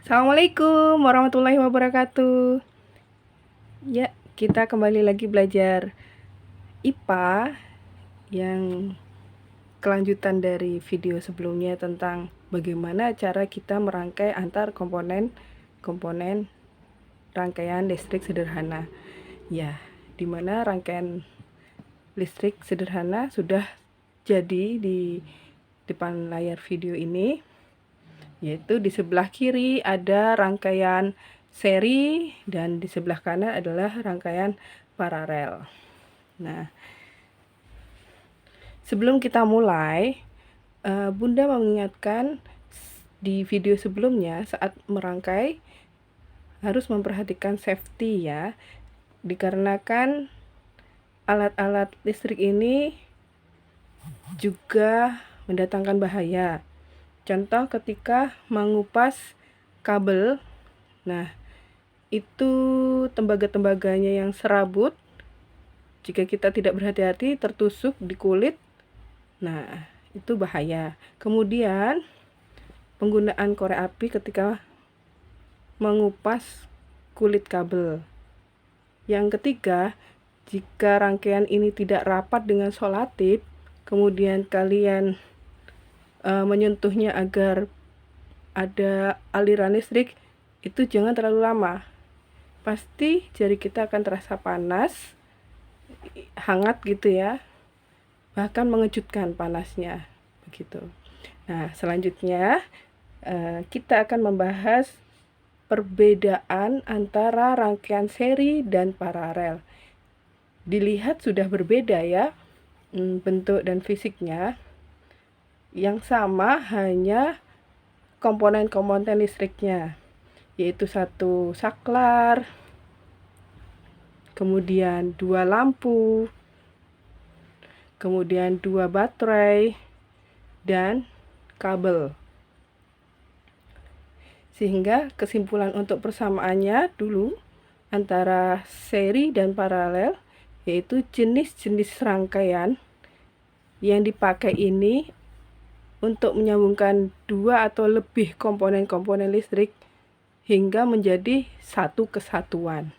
Assalamualaikum warahmatullahi wabarakatuh. Ya, kita kembali lagi belajar IPA yang kelanjutan dari video sebelumnya tentang bagaimana cara kita merangkai antar komponen rangkaian listrik sederhana. Ya, di mana rangkaian listrik sederhana sudah jadi di depan layar video ini, yaitu di sebelah kiri ada rangkaian seri dan di sebelah kanan adalah rangkaian paralel. Nah, sebelum kita mulai, Bunda mengingatkan di video sebelumnya saat merangkai harus memperhatikan safety ya, dikarenakan alat-alat listrik ini juga mendatangkan bahaya. Contoh ketika mengupas kabel, nah itu tembaga-tembaganya yang serabut, jika kita tidak berhati-hati tertusuk di kulit, nah itu bahaya. Kemudian penggunaan korek api ketika mengupas kulit kabel. Yang ketiga, jika rangkaian ini tidak rapat dengan solatip, kemudian kalian menyentuhnya agar ada aliran listrik, itu jangan terlalu lama. Pasti jari kita akan terasa panas, hangat gitu ya, bahkan mengejutkan panasnya begitu. Nah, selanjutnya kita akan membahas perbedaan antara rangkaian seri dan paralel. Dilihat sudah berbeda ya bentuk dan fisiknya. Yang sama hanya komponen-komponen listriknya, yaitu satu saklar, kemudian dua lampu, kemudian dua baterai, dan kabel. Sehingga kesimpulan untuk persamaannya dulu antara seri dan paralel, yaitu jenis-jenis rangkaian yang dipakai ini untuk menyambungkan dua atau lebih komponen-komponen listrik hingga menjadi satu kesatuan.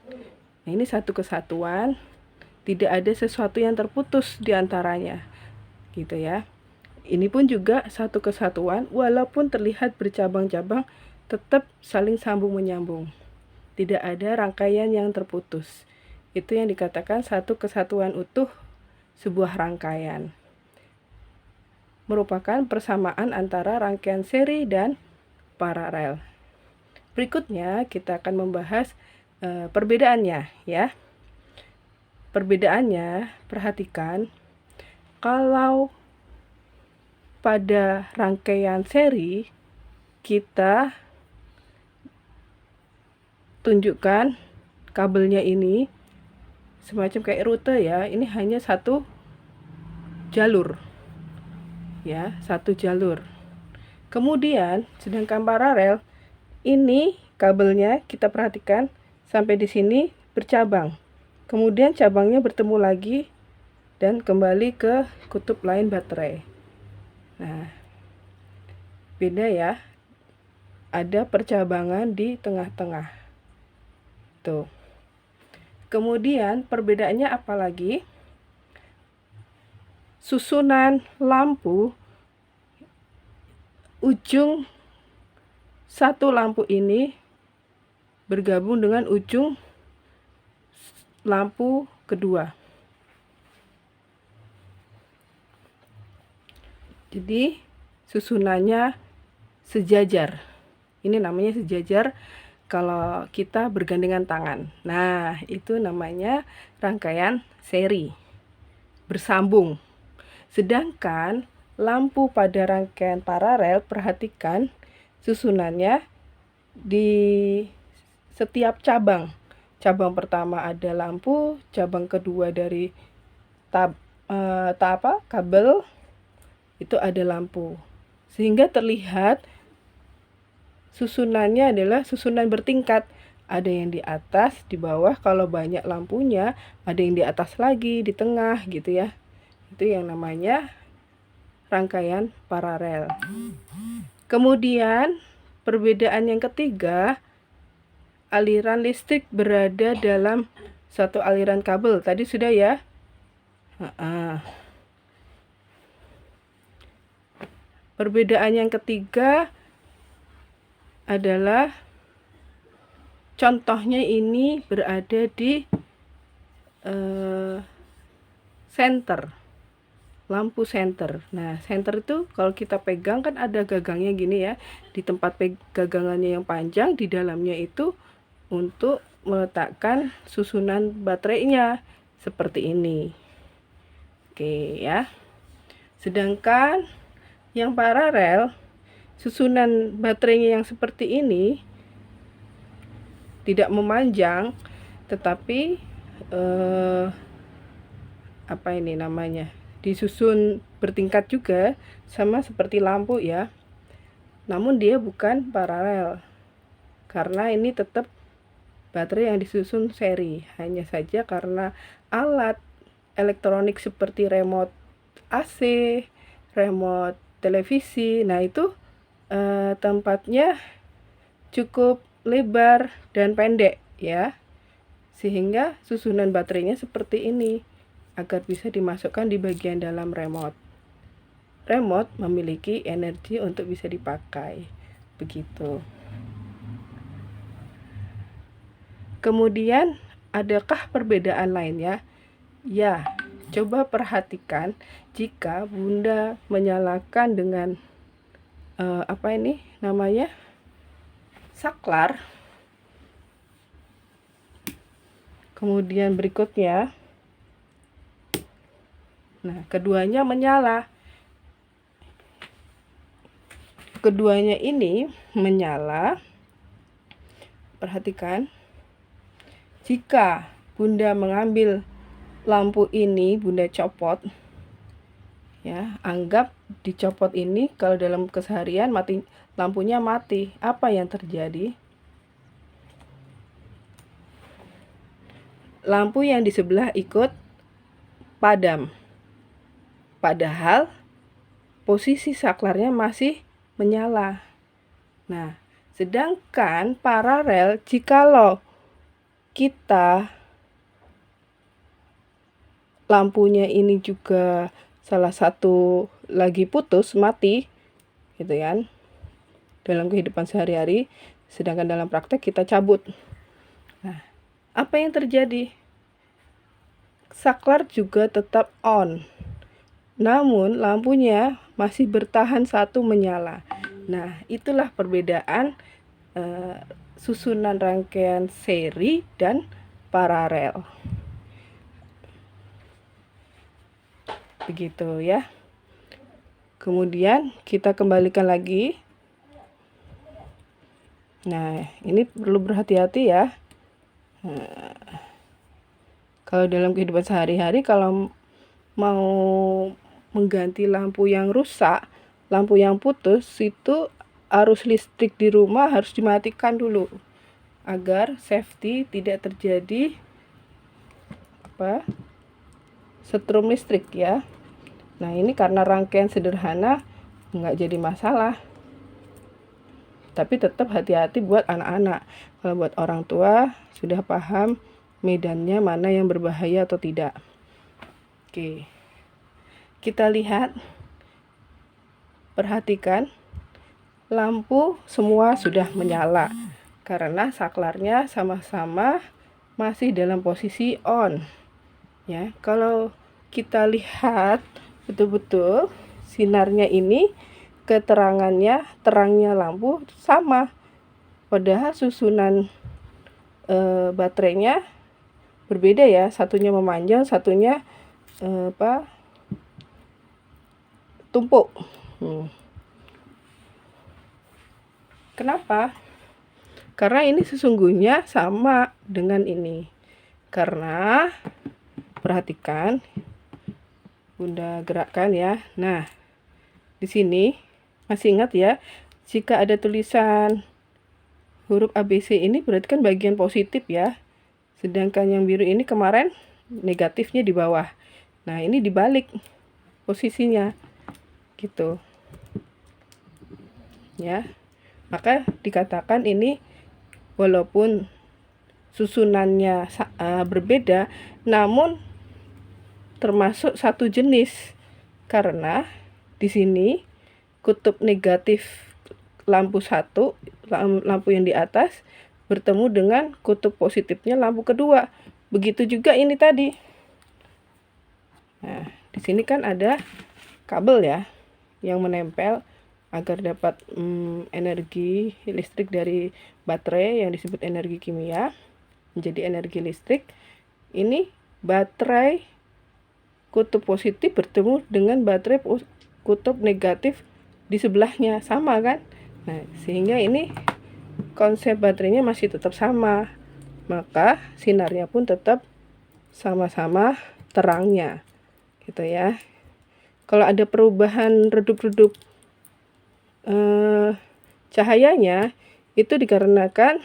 Nah, ini satu kesatuan, tidak ada sesuatu yang terputus di antaranya, gitu ya. Ini pun juga satu kesatuan, walaupun terlihat bercabang-cabang, tetap saling sambung menyambung. Tidak ada rangkaian yang terputus. Itu yang dikatakan satu kesatuan utuh sebuah rangkaian. Merupakan persamaan antara rangkaian seri dan paralel. Berikutnya kita akan membahas perbedaannya ya. Perbedaannya, perhatikan, kalau pada rangkaian seri kita tunjukkan kabelnya ini semacam kayak rute ya, ini hanya satu jalur ya, satu jalur. Kemudian sedangkan paralel ini kabelnya kita perhatikan sampai di sini bercabang, kemudian cabangnya bertemu lagi dan kembali ke kutub lain baterai. Nah, beda ya, ada percabangan di tengah-tengah tuh. Kemudian perbedaannya apa lagi? Susunan lampu, ujung satu lampu ini bergabung dengan ujung lampu kedua. Jadi susunannya sejajar. Ini namanya sejajar kalau kita bergandengan tangan. Nah, itu namanya rangkaian seri, bersambung. Sedangkan lampu pada rangkaian paralel, perhatikan susunannya di setiap cabang. Cabang pertama ada lampu, cabang kedua dari kabel itu ada lampu. Sehingga terlihat susunannya adalah susunan bertingkat. Ada yang di atas, di bawah, kalau banyak lampunya, ada yang di atas lagi, di tengah gitu ya. Itu yang namanya rangkaian paralel. Kemudian perbedaan yang ketiga, aliran listrik berada dalam satu aliran kabel. Tadi sudah ya. Perbedaan yang ketiga adalah contohnya ini berada di senter, lampu senter. Nah, senter itu kalau kita pegang kan ada gagangnya gini ya. Di tempat gagangannya yang panjang, di dalamnya itu untuk meletakkan susunan baterainya seperti ini. Oke ya. Sedangkan yang paralel, susunan baterainya yang seperti ini tidak memanjang, tetapi apa ini namanya, disusun bertingkat juga, sama seperti lampu ya. Namun dia bukan paralel, karena ini tetap baterai yang disusun seri. Hanya saja karena alat elektronik seperti remote AC, remote televisi, nah itu tempatnya cukup lebar dan pendek ya, sehingga susunan baterainya seperti ini agar bisa dimasukkan di bagian dalam remote. Remote memiliki energi untuk bisa dipakai, begitu. Kemudian adakah perbedaan lainnya? Ya, coba perhatikan jika Bunda menyalakan dengan apa ini namanya, saklar. Kemudian berikutnya, nah keduanya menyala. Keduanya ini menyala. Perhatikan, jika Bunda mengambil lampu ini, Bunda copot ya, anggap dicopot ini, kalau dalam keseharian mati, lampunya mati. Apa yang terjadi? Lampu yang di sebelah ikut padam, padahal posisi saklarnya masih menyala. Nah, sedangkan paralel, jikalau kita lampunya ini juga salah satu lagi putus, mati gitu kan, dalam kehidupan sehari-hari, sedangkan dalam praktek kita cabut. Nah, apa yang terjadi? Saklar juga tetap on, namun lampunya masih bertahan satu menyala. Nah, itulah perbedaan susunan rangkaian seri dan paralel. Begitu ya. Kemudian kita kembalikan lagi. Nah, ini perlu berhati-hati ya. Kalau dalam kehidupan sehari-hari, kalau mau mengganti lampu yang rusak, lampu yang putus, itu arus listrik di rumah harus dimatikan dulu agar safety, tidak terjadi setrum listrik ya. Nah, ini karena rangkaian sederhana nggak jadi masalah, tapi tetap hati-hati buat anak-anak. Kalau buat orang tua sudah paham medannya mana yang berbahaya atau tidak. Oke, kita lihat, perhatikan, lampu semua sudah menyala karena saklarnya sama-sama masih dalam posisi on ya. Kalau kita lihat betul-betul sinarnya ini, keterangannya, terangnya lampu sama, padahal susunan baterainya berbeda ya, satunya memanjang, satunya tumpuk. Kenapa? Karena ini sesungguhnya sama dengan ini. Karena perhatikan, Bunda gerakkan ya. Nah, di sini masih ingat ya, jika ada tulisan huruf ABC ini berarti kan bagian positif ya. Sedangkan yang biru ini kemarin negatifnya di bawah. Nah, ini dibalik posisinya. Gitu. Ya. Maka dikatakan ini walaupun susunannya berbeda, namun termasuk satu jenis, karena di sini kutub negatif lampu satu, lampu yang di atas, bertemu dengan kutub positifnya lampu kedua. Begitu juga ini tadi. Nah, di sini kan ada kabel ya yang menempel agar dapat energi listrik dari baterai yang disebut energi kimia menjadi energi listrik. Ini baterai kutub positif bertemu dengan baterai kutub negatif di sebelahnya, sama kan? Nah, sehingga ini konsep baterainya masih tetap sama, maka sinarnya pun tetap sama-sama terangnya, gitu ya. Kalau ada perubahan redup-redup cahayanya, itu dikarenakan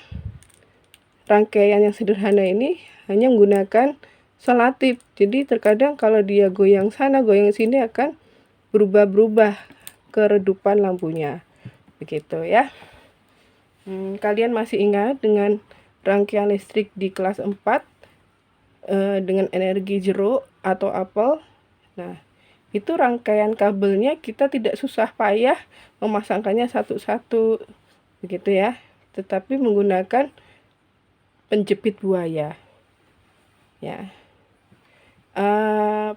rangkaian yang sederhana ini hanya menggunakan selotip. Jadi terkadang kalau dia goyang sana, goyang sini akan berubah-berubah keredupan lampunya. Begitu ya. Kalian masih ingat dengan rangkaian listrik di kelas 4 dengan energi jeruk atau apel? Nah, itu rangkaian kabelnya kita tidak susah payah memasangkannya satu-satu, begitu ya, tetapi menggunakan penjepit buaya ya.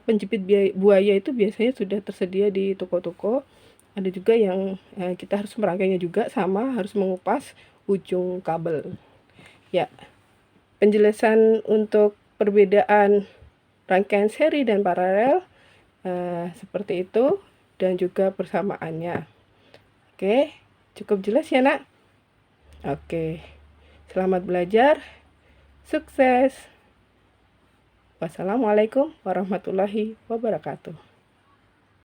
Penjepit buaya itu biasanya sudah tersedia di toko-toko. Ada juga yang kita harus merangkainya juga sama, harus mengupas ujung kabel ya. Penjelasan untuk perbedaan rangkaian seri dan paralel seperti itu, dan juga persamaannya. Oke, cukup jelas ya nak? Oke, selamat belajar, sukses. Wassalamualaikum warahmatullahi wabarakatuh.